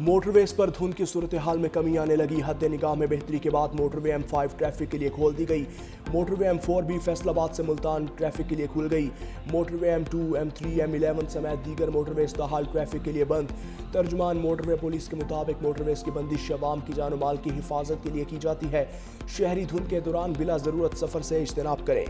Motorways पर धुंध की सूरत हाल में कमी आने लगी। हद निगाह में बेहतरी के बाद मोटरवे M5 ट्रैफिक के लिए खोल दी गई। मोटरवे M4 भी फैसलाबाद से मुल्तान ट्रैफिक के लिए खुल गई। मोटरवे M2, M3, M11 समेत दीगर मोटरवेज ताहाल ट्रैफिक के लिए बंद। तर्जुमान मोटरवे पुलिस के मुताबिक मोटरवेज की बंदिश अवाम की जान माल की हिफाजत के लिए की जाती है। शहरी धुंध के दौरान बिला ज़रूरत सफ़र से इज्तनाब करें।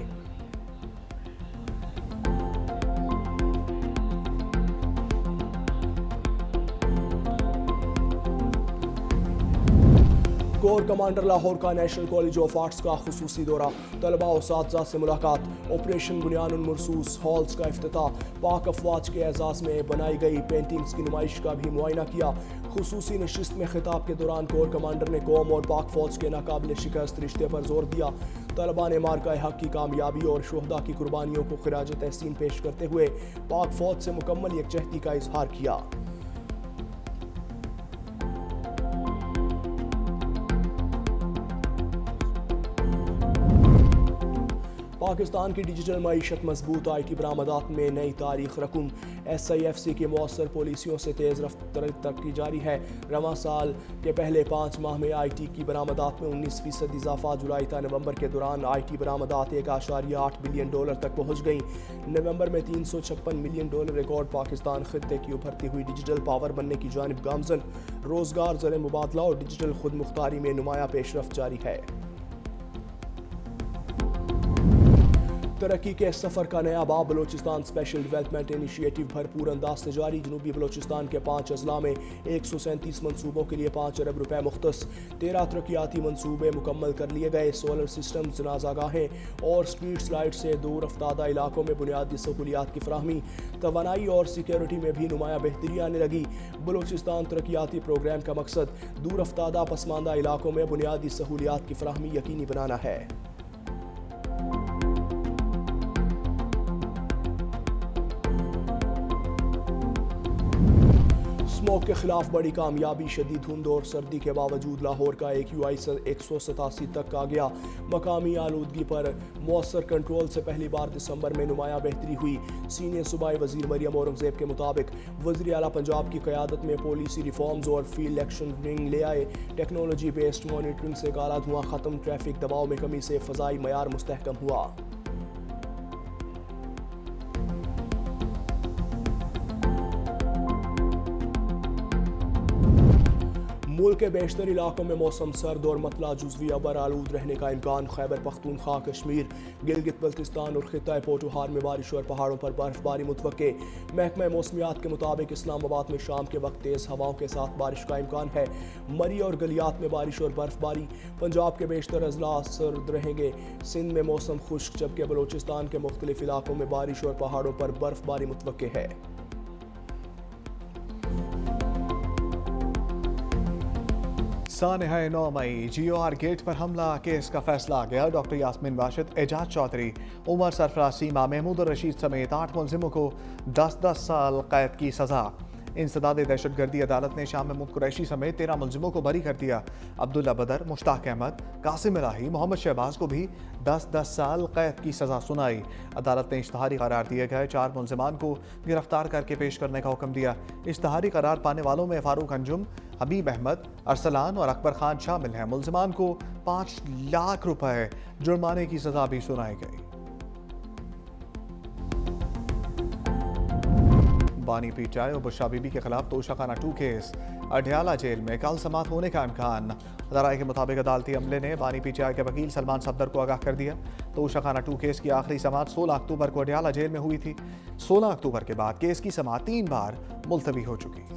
कोर कमांडर लाहौर का नेशनल कॉलेज ऑफ आर्ट्स का खुसूसी दौरा, तलबा और साथीज़ा से मुलाकात, ऑपरेशन बुनियानुल मरसूस हॉल्स का इफ्तिताह, पाक अफवाज के एजाज़ में बनाई गई पेंटिंग्स की नुमाइश का भी मुआयना किया। खुसूसी नशिस्त में खिताब के दौरान कोर कमांडर ने कौम और पाक फौज के नाकाबिल शिकस्त रिश्ते पर जोर दिया। तलबा ने मार्का हक की कामयाबी और शुहदा की कुर्बानियों को खिराज तहसीन पेश करते हुए पाक फौज से मुकम्मल यकजहती का इजहार किया। पाकिस्तान की डिजिटल मईशत मजबूत, IT बरामदात में नई तारीख रकम। SIFC की मौसर पॉलिसियों से तेज़ रफ्तार तरक्की जारी है। रवां साल के पहले 5 माह में IT की बरामदात में 19% इजाफा। जुलाई था नवंबर के दौरान IT बरामदात $1.8 बिलियन तक पहुँच गई। नवंबर में $356 मिलियन रिकॉर्ड। पाकिस्तान खित्ते की उभरती हुई डिजिटल पावर बनने की जानिब गामजन। रोज़गार, ज़र मुबादला और डिजिटल खुद मुख्तारी में नुमाया पेशरफ्त जारी है। तरक्की के सफ़र का नया बाब, बलोचिस्तान स्पेशल डेवलपमेंट इनिशिएटिव भरपूर अंदाज से जारी। जनूबी बलोचिस्तान के 5 अजला में 137 मनसूबों के लिए 5 अरब रुपए मुख्तस। 13 तरक्याती मनसूबे मुकम्मल कर लिए गए। सोलर सिस्टम, जनाजागाहें और स्ट्रीट लाइट से दूर अफ्तादा इलाकों में बुनियादी सहूलियात की फराहमी। तवानाई और सिक्योरिटी में भी नुमाया बेहतरी आने लगी। बलोचिस्तान तरक्याती प्रोग्राम का मकसद दूर अफ्तादा पसमानदा इलाकों में बुनियादी सहूलियात की फराहमी यकीनी बनाना है। स्मोक के खिलाफ बड़ी कामयाबी, शदीद धुंध और सर्दी के बावजूद लाहौर का AQI 187 तक आ गया। मकामी आलूदगी पर मौसर कंट्रोल से पहली बार दिसंबर में नुमाया बेहतरी हुई। सीनियर सूबाई वजीर मरियम औरंगजेब के मुताबिक वज़ीर आला पंजाब की क़यादत में पॉलिसी रिफॉर्म्स और फील्ड एक्शन रिंग ले आए। टेक्नोलॉजी बेस्ड मॉनिटरिंग से काला धुआं खत्म, ट्रैफिक दबाव में कमी से फ़ज़ाई मयार मुस्तहकम हुआ। मुल्क के बेशतर इलाकों में मौसम सर्द और मतला जुज़वी अबर आलूद रहने का इम्कान। खैबर पख्तूनख्वा, कश्मीर, गिलगित बल्तिस्तान और खित्ता पोटोहार में बारिश और पहाड़ों पर बर्फबारी मुतवक्के। महकमा मौसमियात के मुताबिक इस्लामाबाद में शाम के वक्त तेज़ हवाओं के साथ बारिश का इम्कान है। मरी और गलियात में बारिश और बर्फबारी। पंजाब के बेशतर अजला सर्द रहेंगे। सिंध में मौसम खुश्क, जबकि बलोचिस्तान के मुख्तलिफ इलाकों में बारिश और पहाड़ों पर बर्फबारी मुतवक्के है। सानहा 9 मई GOR गेट पर हमला केस का फैसला आ गया। डॉक्टर यास्मीन राशिद, एजाज चौधरी, उमर सरफराज, सीमा, महमूद और रशीद समेत 8 मुलजिमों को 10-10 साल कैद की सजा। इंसदाद दहशतगर्दी अदालत ने शाह महमूद कुरैशी समेत 13 मुलजिमों को बरी कर दिया। अब्दुल्ला बदर, मुश्ताक अहमद, कासिम इलाही, मोहम्मद शहबाज को भी 10-10 साल कैद की सजा सुनाई। अदालत ने इश्तहारी करार दिए गए 4 मुलजिमान को गिरफ्तार करके पेश करने का हुक्म दिया। इश्तहारी करार पाने वालों में फारूक अंजुम, हबीब अहमद, अरसलान और अकबर खान शामिल हैं। मुलजिमान को 5 लाख रुपए जुर्माने की सजा भी सुनाई गई। बानी पीटाई और बुशरा बीबी के खिलाफ तोशाखाना 2 केस। अडयाला जेल में कल समाअत होने का इम्कान। ज़राए के मुताबिक अदालती अमले ने बानी पीटाई के वकील सलमान सफदर को आगाह कर दिया। तोशाखाना 2 केस की आखिरी समाअत 16 अक्टूबर को अडयाला जेल में हुई थी। 16 अक्टूबर के बाद केस की समाअत 3 बार मुलतवी हो चुकी।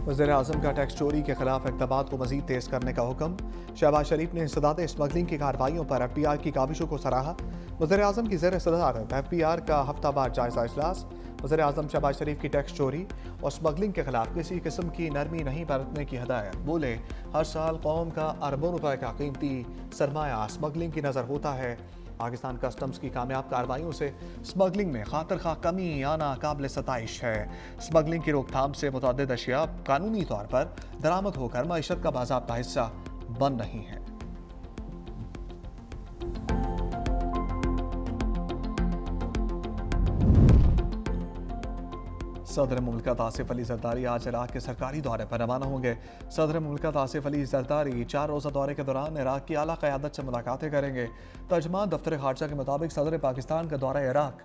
वज़ीर आज़म का टैक्स चोरी के खिलाफ इक़दामात को मज़ीद तेज़ करने का हुक्म। शहबाज शरीफ ने इंसदाद स्मगलिंग की कार्रवाइयों पर FBI की काविशों को सराहा। वज़ीर आज़म की ज़ेर सदारत FBI का हफ्तावार जायज़ा इजलास। वज़ीर आज़म शहबाज शरीफ की टैक्स चोरी और स्मगलिंग के खिलाफ किसी किस्म की नरमी नहीं बरतने की हदायत। बोले, हर साल कौम का अरबों रुपए का कीमती सरमाया स्मगलिंग की नज़र होता है। पाकिस्तान कस्टम्स की कामयाब कार्रवाइयों से स्मगलिंग में खातर खा कमी आना काबिल सताइश है। स्मगलिंग की रोकथाम से मुतअद्दिद अशिया कानूनी तौर पर दरामद होकर मईशत का बाज़ाब्ता हिस्सा बन रही हैं। सदर मुमलिकत आसिफ अली जरदारी आज इराक के सरकारी दौरे पर रवाना होंगे। सदर मुमलिकत आसिफ अली जरदारी 4 रोज़ा दौरे के दौरान इराक की आला क़यादत से मुलाकातें करेंगे। तर्जमान दफ्तर खारजा के मुताबिक सदर पाकिस्तान का दौरा इराक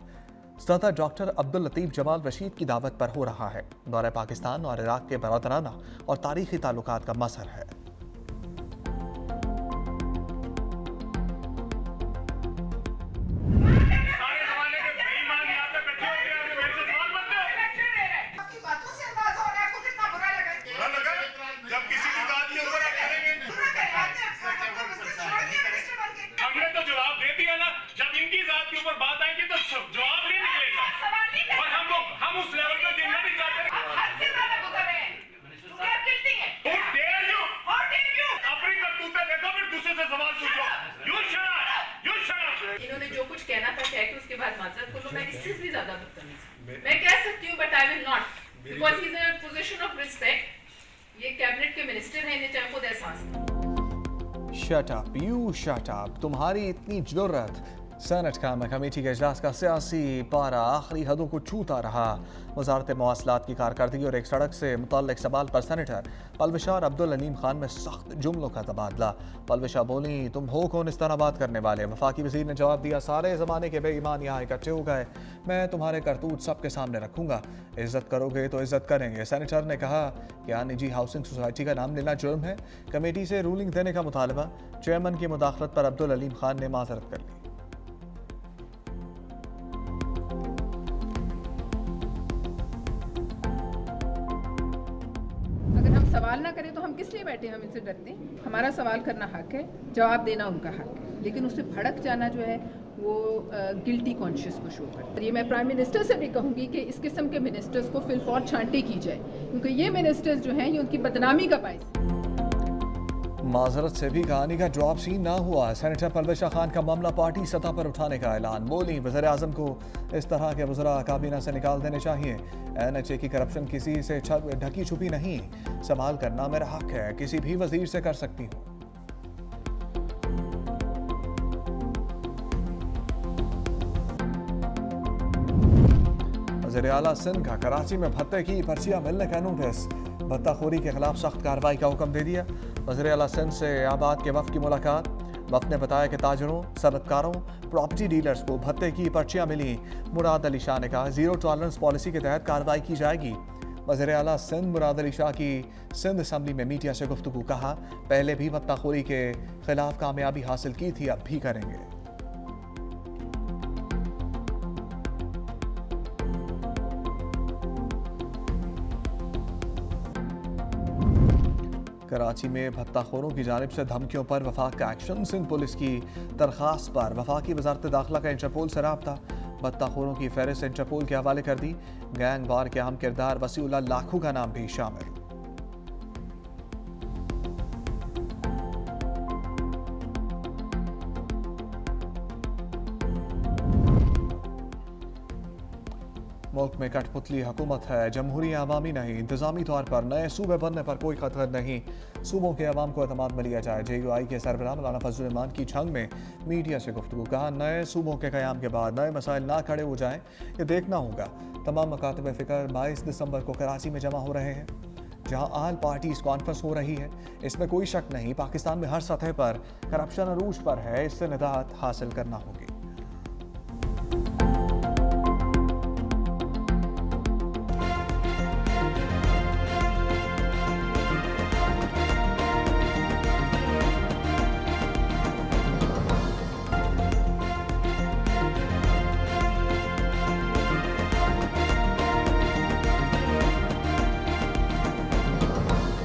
सदर डॉक्टर अब्दुल लतीफ़ जमाल रशीद की दावत पर हो रहा है। दौरा पाकिस्तान और इराक के बरादराना और तारीख़ी ताल्लुकात का मसर है। इन्होंने जो कुछ कहना था कह के उसके बाद माजरत को मैं इससे भी ज्यादा बदतमीज मैं कह सकती हूँ, but I will not, because he is in a position of respect. ये कैबिनेट के मिनिस्टर हैं, इन्हें चाहे खुद एहसास नहीं। Shut up, you shut up. तुम्हारी इतनी जुर्रत। सेनेट कायमा कमेटी के इजलास का सियासी पारा आखिरी हदों को छूता रहा। वजारत मवासलात की कारकर्दगी और एक सड़क से मुतल्लिक सवाल पर सेनेटर पलविशा और अब्दुल अलीम खान में सख्त जुमलों का तबादला। पलविशा बोली, तुम हो कौन इस तरह बात करने वाले। वफाकी वजीर ने जवाब दिया, सारे ज़माने के बेईमान यहाँ इकट्ठे हो गए, मैं तुम्हारे करतूत सबके सामने रखूंगा, इज्जत करोगे तो इज्जत करेंगे। सेनेटर ने कहा, क्या निजी हाउसिंग सोसाइटी का नाम लेना जुर्म है। कमेटी से रूलिंग देने का मुतालबा। चेयरमैन की मुदाखलत पर अब्दुल अलीम खान ने माजरत कर ली। अगर हम सवाल ना करें तो हम किस लिए बैठे, हम इनसे डरते हैं। हमारा सवाल करना हक है, जवाब देना उनका हक है, लेकिन उससे भड़क जाना जो है वो गिल्टी कॉन्शियस को शो करता है। ये मैं प्राइम मिनिस्टर से भी कहूँगी कि इस किस्म के मिनिस्टर्स को फिलफौर छांटे की जाए, क्योंकि ये मिनिस्टर्स जो हैं ये उनकी बदनामी का बायस। माजरत से भी कहानी का ड्रॉप सीन ना हुआ। सेनेटर पलविशा खान का मामला पार्टी सतह पर उठाने का ऐलान। बोली, वज़ीर आज़म को इस तरह के वज़रा काबीना से निकाल देने चाहिए। NHA की करप्शन किसी से ढकी छुपी नहीं, सवाल करना मेरा हक है, किसी भी वजीर से कर सकती हूँ। वज़ीर आला सिंध का कराची में भत्ते की पर्चियां मिलने का नोटिस। भत्ताखोरी के खिलाफ सख्त कार्रवाई का हुक्म दे दिया। वज़ीर आला सिंध से आबाद के वफ़द की मुलाकात। वफ़द ने बताया कि ताजरों, सनतकारों, प्रॉपर्टी डीलर्स को भत्ते की पर्चियां मिली। मुराद अली शाह ने कहा, जीरो टॉलरेंस पॉलिसी के तहत कार्रवाई की जाएगी। वज़ीर आला सिंध मुराद अली शाह की सिंध असम्बली में मीडिया से गुफ्तगू। कहा, पहले भी भत्ताखोरी के खिलाफ कामयाबी हासिल की थी, अब भी करेंगे। कराची में भत्ताखोरों की जानिब से धमकियों पर वफाक का एक्शन। सिंध पुलिस की दरख्वास्त पर वफाकी वजारत दाखिला का इंटरपोल से राब्ता। भत्ताखोरों की फहरिस्त इंटरपोल के हवाले कर दी। गैंग वार के अहम किरदार वसीउल्लाह लाखू का नाम भी शामिल। मुल्क में कठपुतली हुकूमत है, जमहूरी अवामी नहीं। इंतजामी तौर पर नए सूबे बनने पर कोई खतरा नहीं, सूबों के अवाम को एतमाद में लिया जाए। JUI के सरबराह मौलाना फजल रहमान की छंग में मीडिया से गुफ्तगू। कहा, नए सूबों के क़याम के बाद नए मसाइल ना खड़े हो जाएं, ये देखना होगा। तमाम मकातब फ़िक्र 22 दिसंबर को कराची में जमा हो रहे हैं, जहां आल पार्टीज कॉन्फ्रेंस हो रही है। इसमें कोई शक नहीं, पाकिस्तान में हर सतह पर करप्शन अरूज पर है, इससे निजात हासिल करना होगी।